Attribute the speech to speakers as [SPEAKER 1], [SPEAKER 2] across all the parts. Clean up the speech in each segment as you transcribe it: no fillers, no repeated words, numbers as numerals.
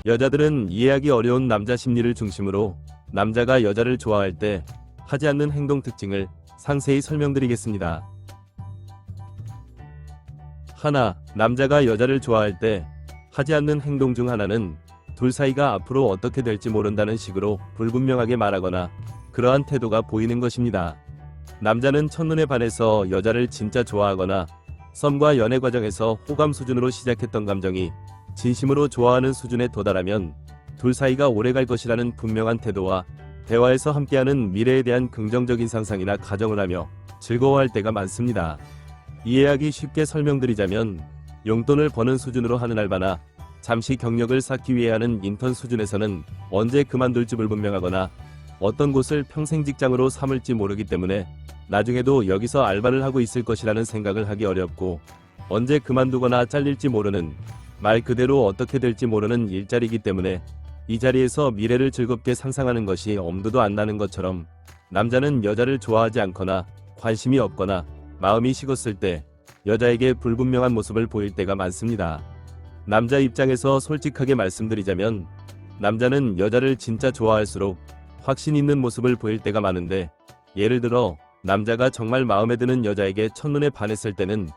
[SPEAKER 1] 여자들은 이해하기 어려운 남자 심리를 중심으로 남자가 여자를 좋아할 때 하지 않는 행동 특징을 상세히 설명드리겠습니다. 하나, 남자가 여자를 좋아할 때 하지 않는 행동 중 하나는 둘 사이가 앞으로 어떻게 될지 모른다는 식으로 불분명하게 말하거나 그러한 태도가 보이는 것입니다. 남자는 첫눈에 반해서 여자를 진짜 좋아하거나 썸과 연애 과정에서 호감 수준으로 시작했던 감정이 진심으로 좋아하는 수준에 도달하면 둘 사이가 오래갈 것이라는 분명한 태도와 대화에서 함께하는 미래에 대한 긍정적인 상상이나 가정을 하며 즐거워할 때가 많습니다. 이해하기 쉽게 설명드리자면 용돈을 버는 수준으로 하는 알바나 잠시 경력을 쌓기 위해 하는 인턴 수준에서는 언제 그만둘지 불분명하거나 어떤 곳을 평생 직장으로 삼을지 모르기 때문에 나중에도 여기서 알바를 하고 있을 것이라는 생각을 하기 어렵고 언제 그만두거나 잘릴지 모르는 말 그대로 어떻게 될지 모르는 일자리이기 때문에 이 자리에서 미래를 즐겁게 상상하는 것이 엄두도 안 나는 것처럼 남자는 여자를 좋아하지 않거나 관심이 없거나 마음이 식었을 때 여자에게 불분명한 모습을 보일 때가 많습니다. 남자 입장에서 솔직하게 말씀드리자면 남자는 여자를 진짜 좋아할수록 확신 있는 모습을 보일 때가 많은데 예를 들어 남자가 정말 마음에 드는 여자에게 첫눈에 반했을 때는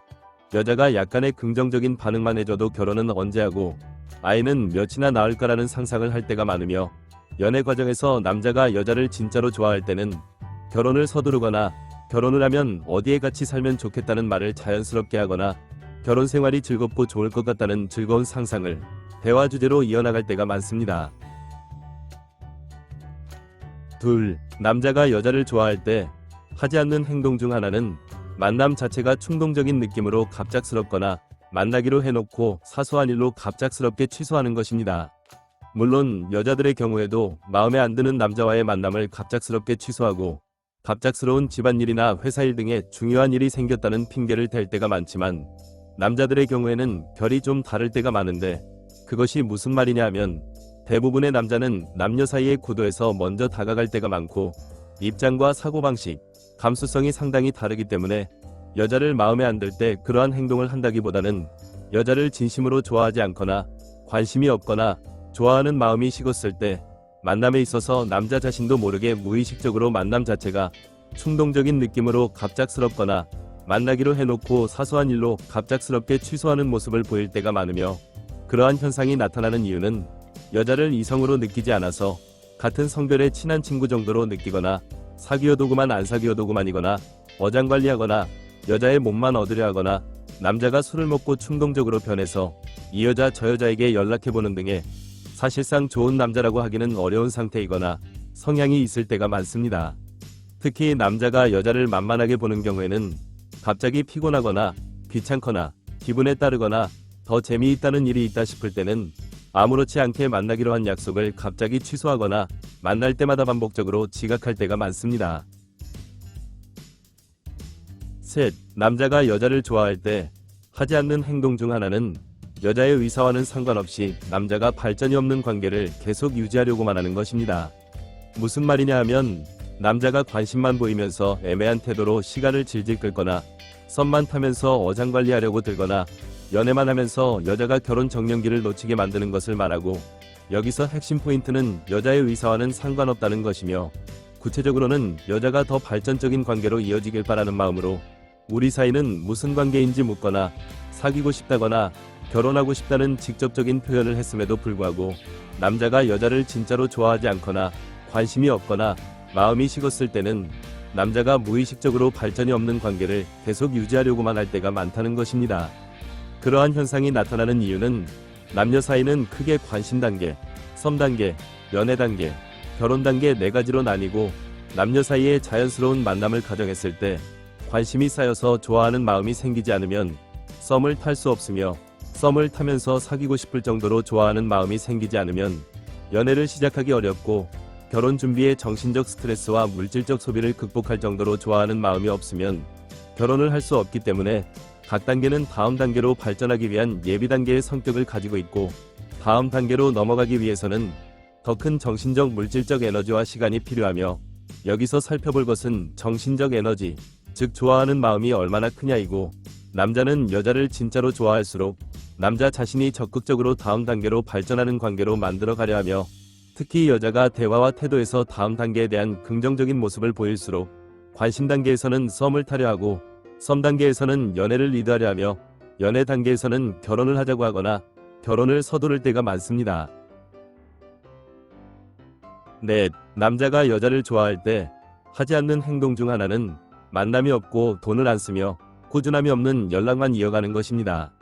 [SPEAKER 1] 여자가 약간의 긍정적인 반응만 해줘도 결혼은 언제 하고 아이는 몇이나 낳을까라는 상상을 할 때가 많으며 연애 과정에서 남자가 여자를 진짜로 좋아할 때는 결혼을 서두르거나 결혼을 하면 어디에 같이 살면 좋겠다는 말을 자연스럽게 하거나 결혼 생활이 즐겁고 좋을 것 같다는 즐거운 상상을 대화 주제로 이어나갈 때가 많습니다. 둘, 남자가 여자를 좋아할 때 하지 않는 행동 중 하나는 만남 자체가 충동적인 느낌으로 갑작스럽거나 만나기로 해놓고 사소한 일로 갑작스럽게 취소하는 것입니다. 물론 여자들의 경우에도 마음에 안 드는 남자와의 만남을 갑작스럽게 취소하고 갑작스러운 집안일이나 회사일 등의 중요한 일이 생겼다는 핑계를 댈 때가 많지만 남자들의 경우에는 결이 좀 다를 때가 많은데 그것이 무슨 말이냐 하면 대부분의 남자는 남녀 사이의 구도에서 먼저 다가갈 때가 많고 입장과 사고방식, 감수성이 상당히 다르기 때문에 여자를 마음에 안 들 때 그러한 행동을 한다기보다는 여자를 진심으로 좋아하지 않거나 관심이 없거나 좋아하는 마음이 식었을 때 만남에 있어서 남자 자신도 모르게 무의식적으로 만남 자체가 충동적인 느낌으로 갑작스럽거나 만나기로 해놓고 사소한 일로 갑작스럽게 취소하는 모습을 보일 때가 많으며 그러한 현상이 나타나는 이유는 여자를 이성으로 느끼지 않아서 같은 성별의 친한 친구 정도로 느끼거나 사귀어도 그만 안 사귀어도 그만이거나 어장관리하거나 여자의 몸만 얻으려 하거나 남자가 술을 먹고 충동적으로 변해서 이 여자 저 여자에게 연락해보는 등의 사실상 좋은 남자라고 하기는 어려운 상태이거나 성향이 있을 때가 많습니다. 특히 남자가 여자를 만만하게 보는 경우에는 갑자기 피곤하거나 귀찮거나 기분에 따르거나 더 재미있다는 일이 있다 싶을 때는 아무렇지 않게 만나기로 한 약속을 갑자기 취소하거나 만날 때마다 반복적으로 지각할 때가 많습니다. 셋, 남자가 여자를 좋아할 때 하지 않는 행동 중 하나는 여자의 의사와는 상관없이 남자가 발전이 없는 관계를 계속 유지하려고만 하는 것입니다. 무슨 말이냐 하면 남자가 관심만 보이면서 애매한 태도로 시간을 질질 끌거나 썸만 타면서 어장관리하려고 들거나 연애만 하면서 여자가 결혼 정년기를 놓치게 만드는 것을 말하고 여기서 핵심 포인트는 여자의 의사와는 상관없다는 것이며 구체적으로는 여자가 더 발전적인 관계로 이어지길 바라는 마음으로 우리 사이는 무슨 관계인지 묻거나 사귀고 싶다거나 결혼하고 싶다는 직접적인 표현을 했음에도 불구하고 남자가 여자를 진짜로 좋아하지 않거나 관심이 없거나 마음이 식었을 때는 남자가 무의식적으로 발전이 없는 관계를 계속 유지하려고만 할 때가 많다는 것입니다. 그러한 현상이 나타나는 이유는 남녀 사이는 크게 관심 단계, 썸 단계, 연애 단계, 결혼 단계 네 가지로 나뉘고 남녀 사이에 자연스러운 만남을 가정했을 때 관심이 쌓여서 좋아하는 마음이 생기지 않으면 썸을 탈 수 없으며 썸을 타면서 사귀고 싶을 정도로 좋아하는 마음이 생기지 않으면 연애를 시작하기 어렵고 결혼 준비에 정신적 스트레스와 물질적 소비를 극복할 정도로 좋아하는 마음이 없으면 결혼을 할 수 없기 때문에 각 단계는 다음 단계로 발전하기 위한 예비 단계의 성격을 가지고 있고 다음 단계로 넘어가기 위해서는 더 큰 정신적 물질적 에너지와 시간이 필요하며 여기서 살펴볼 것은 정신적 에너지, 즉 좋아하는 마음이 얼마나 크냐이고 남자는 여자를 진짜로 좋아할수록 남자 자신이 적극적으로 다음 단계로 발전하는 관계로 만들어 가려 하며, 특히 여자가 대화와 태도에서 다음 단계에 대한 긍정적인 모습을 보일수록 관심 단계에서는 썸을 타려 하고, 썸 단계에서는 연애를 리드하려 하며, 연애 단계에서는 결혼을 하자고 하거나 결혼을 서두를 때가 많습니다. 넷, 남자가 여자를 좋아할 때 하지 않는 행동 중 하나는 만남이 없고 돈을 안 쓰며 꾸준함이 없는 연락만 이어가는 것입니다.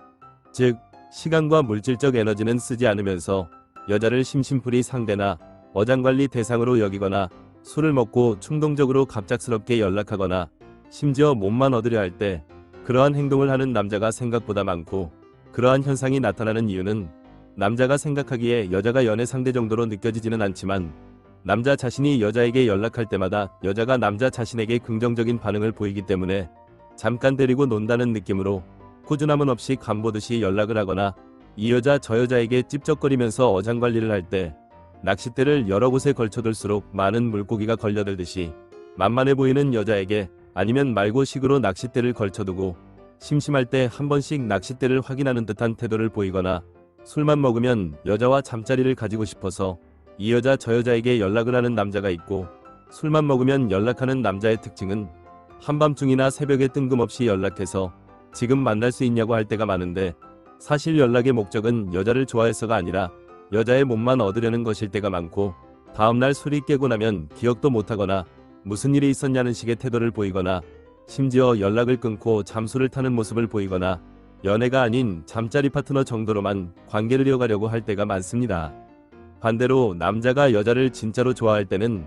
[SPEAKER 1] 즉, 시간과 물질적 에너지는 쓰지 않으면서 여자를 심심풀이 상대나 어장관리 대상으로 여기거나 술을 먹고 충동적으로 갑작스럽게 연락하거나 심지어 몸만 얻으려 할 때 그러한 행동을 하는 남자가 생각보다 많고, 그러한 현상이 나타나는 이유는 남자가 생각하기에 여자가 연애 상대 정도로 느껴지지는 않지만, 남자 자신이 여자에게 연락할 때마다 여자가 남자 자신에게 긍정적인 반응을 보이기 때문에 잠깐 데리고 논다는 느낌으로 꾸준함은 없이 간보듯이 연락을 하거나, 이 여자 저 여자에게 찝쩍거리면서 어장관리를 할 때 낚싯대를 여러 곳에 걸쳐둘수록 많은 물고기가 걸려들듯이 만만해 보이는 여자에게 아니면 말고식으로 낚싯대를 걸쳐두고 심심할 때 한 번씩 낚싯대를 확인하는 듯한 태도를 보이거나, 술만 먹으면 여자와 잠자리를 가지고 싶어서 이 여자 저 여자에게 연락을 하는 남자가 있고, 술만 먹으면 연락하는 남자의 특징은 한밤중이나 새벽에 뜬금없이 연락해서 지금 만날 수 있냐고 할 때가 많은데, 사실 연락의 목적은 여자를 좋아해서가 아니라 여자의 몸만 얻으려는 것일 때가 많고, 다음날 술이 깨고 나면 기억도 못하거나 무슨 일이 있었냐는 식의 태도를 보이거나, 심지어 연락을 끊고 잠수를 타는 모습을 보이거나, 연애가 아닌 잠자리 파트너 정도로만 관계를 이어가려고 할 때가 많습니다. 반대로 남자가 여자를 진짜로 좋아할 때는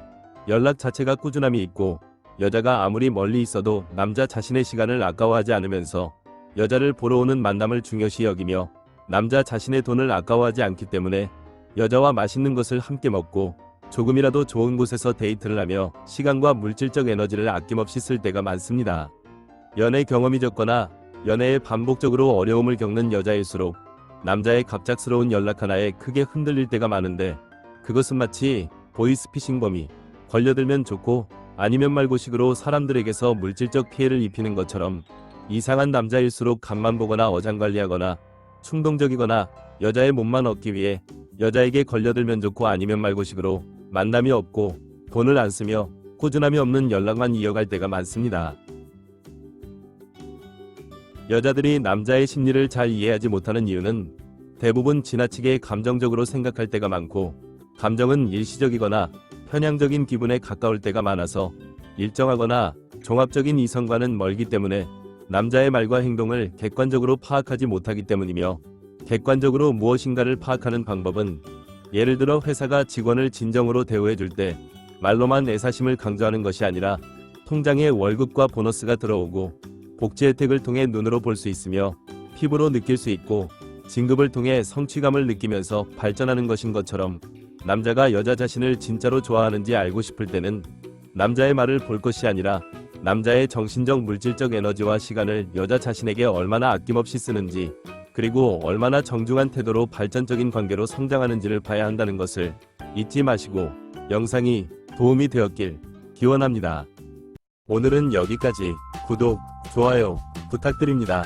[SPEAKER 1] 연락 자체가 꾸준함이 있고, 여자가 아무리 멀리 있어도 남자 자신의 시간을 아까워하지 않으면서 여자를 보러 오는 만남을 중요시 여기며, 남자 자신의 돈을 아까워하지 않기 때문에 여자와 맛있는 것을 함께 먹고 조금이라도 좋은 곳에서 데이트를 하며 시간과 물질적 에너지를 아낌없이 쓸 때가 많습니다. 연애 경험이 적거나 연애에 반복적으로 어려움을 겪는 여자일수록 남자의 갑작스러운 연락 하나에 크게 흔들릴 때가 많은데, 그것은 마치 보이스피싱 범이 걸려들면 좋고 아니면 말고식으로 사람들에게서 물질적 피해를 입히는 것처럼, 이상한 남자일수록 간만 보거나 어장관리하거나 충동적이거나 여자의 몸만 얻기 위해 여자에게 걸려들면 좋고 아니면 말고식으로 만남이 없고 돈을 안 쓰며 꾸준함이 없는 연락만 이어갈 때가 많습니다. 여자들이 남자의 심리를 잘 이해하지 못하는 이유는 대부분 지나치게 감정적으로 생각할 때가 많고, 감정은 일시적이거나 편향적인 기분에 가까울 때가 많아서 일정하거나 종합적인 이성과는 멀기 때문에 남자의 말과 행동을 객관적으로 파악하지 못하기 때문이며, 객관적으로 무엇인가를 파악하는 방법은 예를 들어 회사가 직원을 진정으로 대우해 줄 때 말로만 애사심을 강조하는 것이 아니라 통장에 월급과 보너스가 들어오고 복지 혜택을 통해 눈으로 볼 수 있으며 피부로 느낄 수 있고 진급을 통해 성취감을 느끼면서 발전하는 것인 것처럼, 남자가 여자 자신을 진짜로 좋아하는지 알고 싶을 때는 남자의 말을 볼 것이 아니라 남자의 정신적 물질적 에너지와 시간을 여자 자신에게 얼마나 아낌없이 쓰는지, 그리고 얼마나 정중한 태도로 발전적인 관계로 성장하는지를 봐야 한다는 것을 잊지 마시고 영상이 도움이 되었길 기원합니다. 오늘은 여기까지. 구독, 좋아요 부탁드립니다.